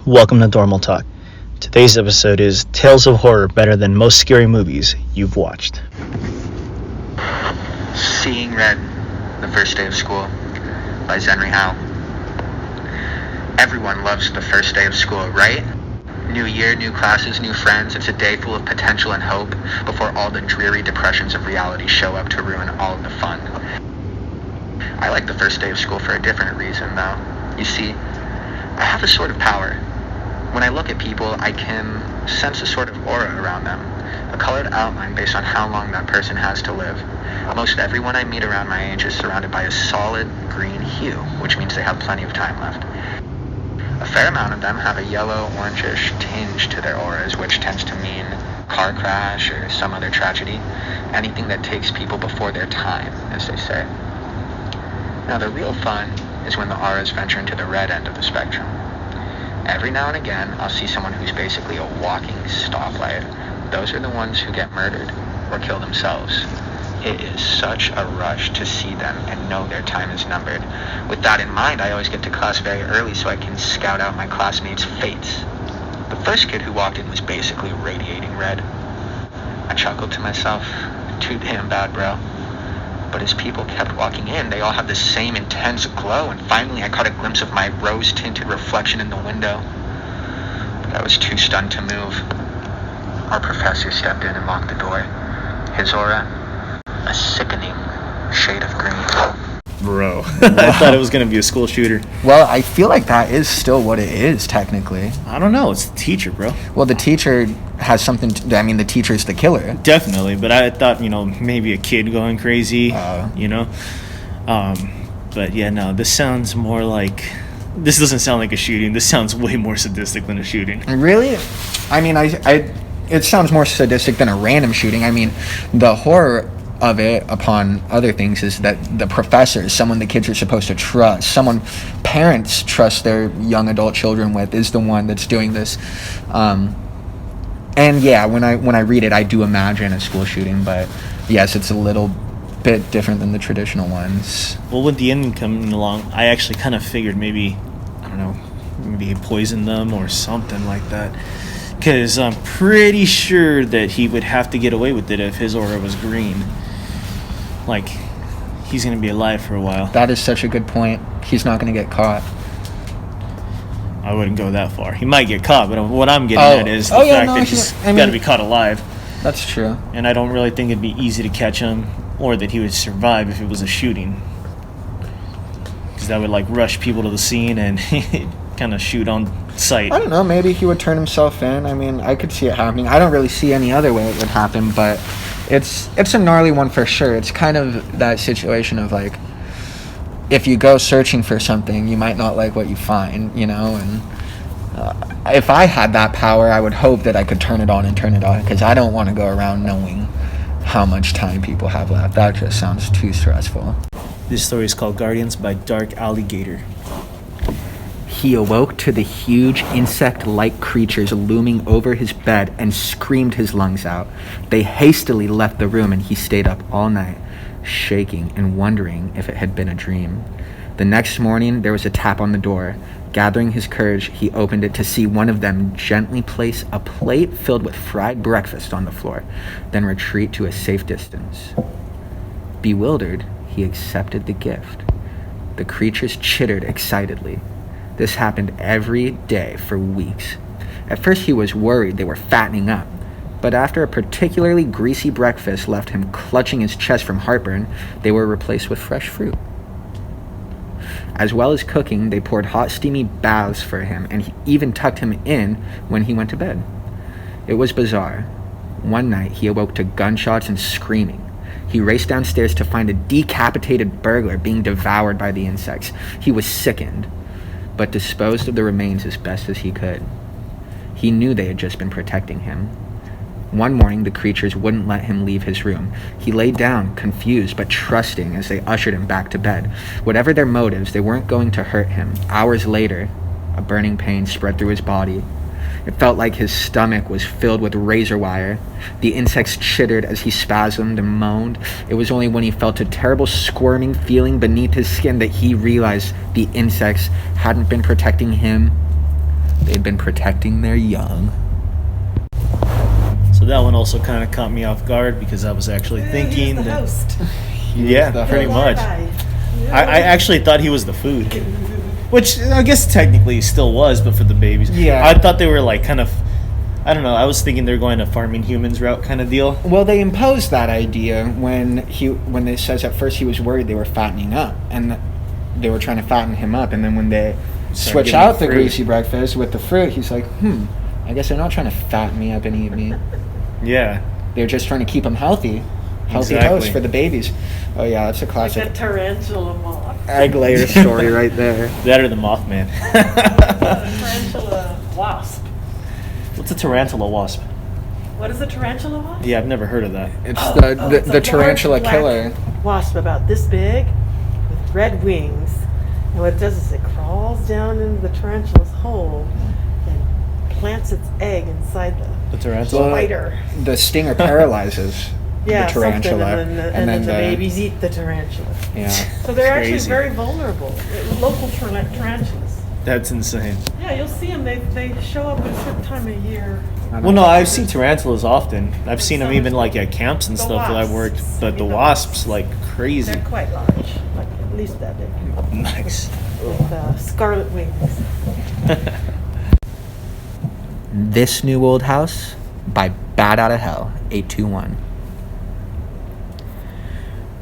Welcome to DormalTalk. Today's episode is Tales of Horror Better Than Most Scary Movies You've Watched. Seeing Red, the first day of school, by Zenri Howe. Everyone loves the first day of school, right? New year, new classes, new friends. It's a day full of potential and hope before all the dreary depressions of reality show up to ruin all of the fun. I like the first day of school for a different reason, though. You see, I have a sort of power. When I look at people, I can sense a sort of aura around them, a colored outline based on how long that person has to live. Most everyone I meet around my age is surrounded by a solid green hue, which means they have plenty of time left. A fair amount of them have a yellow, orangish tinge to their auras, which tends to mean car crash or some other tragedy, anything that takes people before their time, as they say. Now, the real fun is when the auras venture into the red end of the spectrum. Every now and again, I'll see someone who's basically a walking stoplight. Those are the ones who get murdered or kill themselves. It is such a rush to see them and know their time is numbered. With that in mind, I always get to class very early so I can scout out my classmates' fates. The first kid who walked in was basically radiating red. I chuckled to myself, too damn bad, bro. But as people kept walking in, they all had the same intense glow, and finally I caught a glimpse of my rose-tinted reflection in the window. But I was too stunned to move. Our professor stepped in and locked the door. His aura, a sickening shade of green. Bro, I thought it was going to be a school shooter. Well, I feel like that is still what it is, technically. I don't know. It's the teacher, bro. Well, the teacher has something to... I mean, the teacher's the killer. Definitely, but I thought, maybe a kid going crazy, But yeah, no, this sounds more like... This doesn't sound like a shooting. This sounds way more sadistic than a shooting. Really? I mean, it sounds more sadistic than a random shooting. I mean, the horror of it, upon other things, is that the professor is someone the kids are supposed to trust. Someone parents trust their young adult children with is the one that's doing this. And yeah, when I read it, I do imagine a school shooting, but yes, it's a little bit different than the traditional ones. Well, with the ending coming along, I actually kind of figured maybe he poisoned them or something like that. Because I'm pretty sure that he would have to get away with it if his aura was green. Like, he's going to be alive for a while. That is such a good point. He's not going to get caught. I wouldn't go that far. He might get caught, but what I'm getting at is the fact that he's got to be caught alive. That's true. And I don't really think it'd be easy to catch him or that he would survive if it was a shooting. Because that would, rush people to the scene and kind of shoot on sight. I don't know. Maybe he would turn himself in. I mean, I could see it happening. I don't really see any other way it would happen, but it's a gnarly one for sure. It's kind of that situation of, if you go searching for something, you might not like what you find, and if I had that power, I would hope that I could turn it on and turn it off, because I don't want to go around knowing how much time people have left. That just sounds too stressful. This story is called Guardians by Dark Alligator. He awoke to the huge insect-like creatures looming over his bed and screamed his lungs out. They hastily left the room and he stayed up all night, shaking and wondering if it had been a dream. The next morning, there was a tap on the door. Gathering his courage, he opened it to see one of them gently place a plate filled with fried breakfast on the floor, then retreat to a safe distance. Bewildered, he accepted the gift. The creatures chittered excitedly. This happened every day for weeks. At first he was worried they were fattening up, but after a particularly greasy breakfast left him clutching his chest from heartburn, they were replaced with fresh fruit. As well as cooking, they poured hot steamy baths for him, and he even tucked him in when he went to bed. It was bizarre. One night he awoke to gunshots and screaming. He raced downstairs to find a decapitated burglar being devoured by the insects. He was sickened, but disposed of the remains as best as he could. He knew they had just been protecting him. One morning, the creatures wouldn't let him leave his room. He lay down, confused but trusting as they ushered him back to bed. Whatever their motives, they weren't going to hurt him. Hours later, a burning pain spread through his body. It felt like his stomach was filled with razor wire. The insects chittered as he spasmed and moaned. It was only when he felt a terrible squirming feeling beneath his skin that he realized the insects hadn't been protecting him, They'd been protecting their young. So that one also kind of caught me off guard because I was actually thinking He's the that. host. Yeah, pretty The much. larvae. I actually thought he was the food, which I guess technically he still was, but for the babies. Yeah. I thought they were like kind of. I don't know. I was thinking they're going a farming humans route kind of deal. Well, they imposed that idea when they says at first he was worried they were fattening up, and they were trying to fatten him up, and then when they switch giving out him the fruit. greasy breakfast with the fruit, he's like, I guess they're not trying to fatten me up and eat me. Yeah. They're just trying to keep them healthy. Healthy Exactly. toast for the babies. Oh yeah, that's a Like classic a tarantula moth. egg layer story right there. That or the Mothman. Tarantula wasp. What's a tarantula wasp? What is a tarantula wasp? Yeah, I've never heard of that. It's Oh, the it's a tarantula large black killer. wasp about this big with red wings. And what it does is it crawls down into the tarantula's hole and plants its egg inside the The tarantula. spider. The stinger paralyzes Yeah, the tarantula, something, and then the babies eat the tarantula. Yeah. So they're actually Crazy. very vulnerable. Local tarantulas. That's insane. Yeah, you'll see them. They show up at a certain time of year. Well, no, I see tarantulas often. I've seen them even like at camps and The stuff that I've worked. wasps. But I the mean, the wasps, like crazy. They're quite large, like at least that big. Nice. With Scarlet Wings. This New Old House by Bat Outta Hell 821.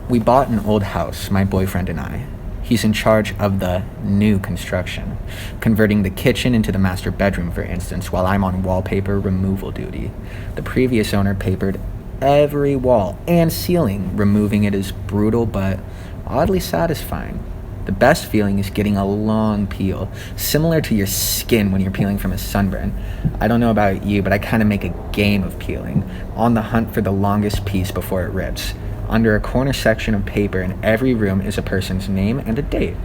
We bought an old house, my boyfriend and I. He's in charge of the new construction, converting the kitchen into the master bedroom, for instance, while I'm on wallpaper removal duty. The previous owner papered every wall and ceiling. Removing it is brutal but oddly satisfying. The best feeling is getting a long peel, similar to your skin when you're peeling from a sunburn. I don't know about you, but I kind of make a game of peeling, on the hunt for the longest piece before it rips. Under a corner section of paper in every room is a person's name and a date.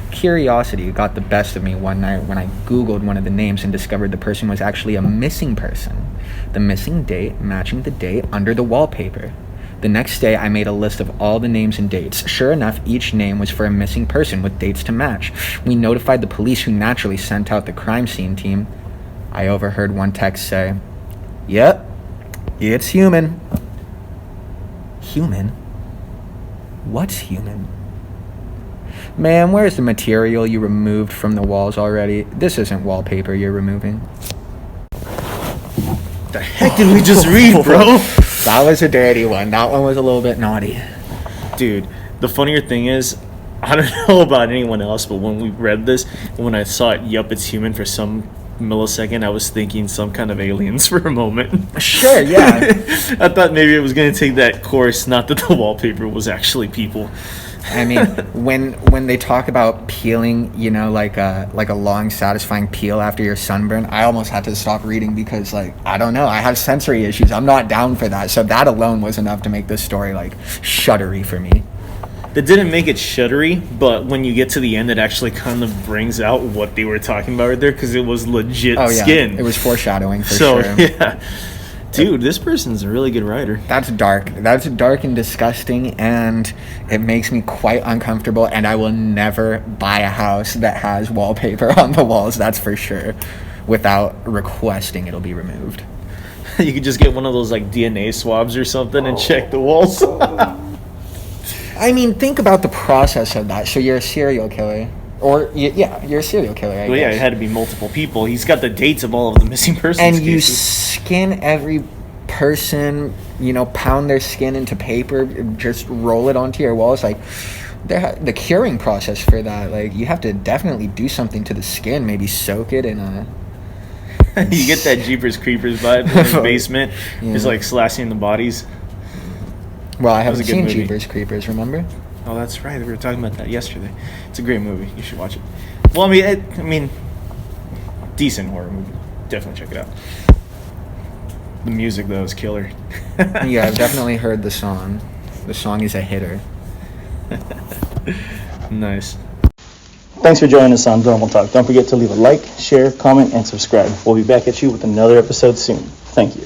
Curiosity got the best of me one night when I Googled one of the names and discovered the person was actually a missing person. The missing date matching the date under the wallpaper. The next day, I made a list of all the names and dates. Sure enough, each name was for a missing person with dates to match. We notified the police, who naturally sent out the crime scene team. I overheard one text say, "Yep, it's human." Human? What's human? Ma'am, where's the material you removed from the walls already? This isn't wallpaper you're removing. The heck did we just read, bro? That was a dirty one. That one was a little bit naughty. Dude, the funnier thing is, I don't know about anyone else, but when we read this, when I saw it, yup, it's human, for some millisecond, I was thinking some kind of aliens for a moment. Sure, yeah. I thought maybe it was going to take that course, not that the wallpaper was actually people. I mean, when they talk about peeling, you know, like a long, satisfying peel after your sunburn, I almost had to stop reading because, like, I don't know, I have sensory issues. I'm not down for that. So that alone was enough to make this story, like, shuddery for me. That didn't make it shuddery, but when you get to the end, it actually kind of brings out what they were talking about right there, because it was legit skin. It was foreshadowing for so, sure. yeah. Dude, this person's a really good writer. That's dark. That's dark and disgusting, and it makes me quite uncomfortable, and I will never buy a house that has wallpaper on the walls, that's for sure, without requesting it'll be removed. You could just get one of those, like, DNA swabs or something and check the walls. I mean, think about the process of that. So you're a serial killer. Or, yeah, you're a serial killer, I Well, yeah, guess. it had to be multiple people. He's got the dates of all of the missing persons And you cases. skin every person, you know, pound their skin into paper, just roll it onto your walls. Like, the curing process for that, like, you have to definitely do something to the skin. Maybe soak it in a... You get that Jeepers Creepers vibe in his basement. Yeah. He's, like, slashing the bodies. Well, I was haven't a good seen movie. Jeepers Creepers, remember? Oh, that's right. We were talking about that yesterday. It's a great movie. You should watch it. Well, I mean, decent horror movie. Definitely check it out. The music, though, is killer. Yeah, I've definitely heard the song. The song is a hitter. Nice. Thanks for joining us on Dormal Talk. Don't forget to leave a like, share, comment, and subscribe. We'll be back at you with another episode soon. Thank you.